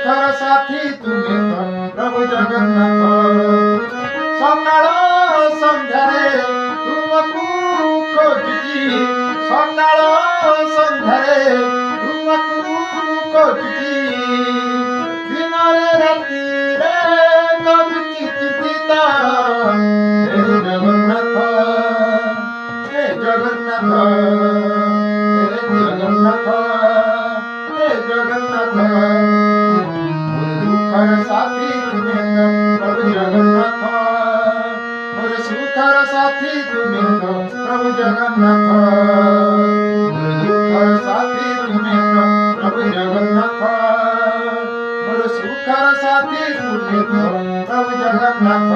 ସୁଖର ସାଥୀ ତୁମେ ତ ପ୍ରଭୁ ଜଗନ୍ନାଥ। ସକାଳ ସନ୍ଧ୍ୟାରେ ତୁମକୁ ଖୋଜୁଛି, ସକାଳ ସନ୍ଧ୍ୟାରେ ତୁମକୁ ଖୋଜୁଛି, ଦିନରେ ରାତିରେ କରୁଛି ଚିନ୍ତିତ। ହେ ଜଗନ୍ନାଥ, ହେ ଜଗନ୍ନାଥ, ହେ ଜଗନ୍ନାଥ, ହେ ଜଗନ୍ନାଥ। ମୋର ଦୁଃଖର ସାଥୀ ତୁମେ ତ ପ୍ରଭୁ ଜଗନ୍ନାଥ, ମୋର ସୁଖର ସାଥୀ ତୁମେ ତ ପ୍ରଭୁ ଜଗନ୍ନାଥ। ମୋର ଦୁଃଖର ସାଥୀ ତୁମେ ତ ପ୍ରଭୁ ଜଗନ୍ନାଥ, ମୋର ସୁଖର ସାଥୀ ତୁମେ ତ ପ୍ରଭୁ ଜଗନ୍ନାଥ।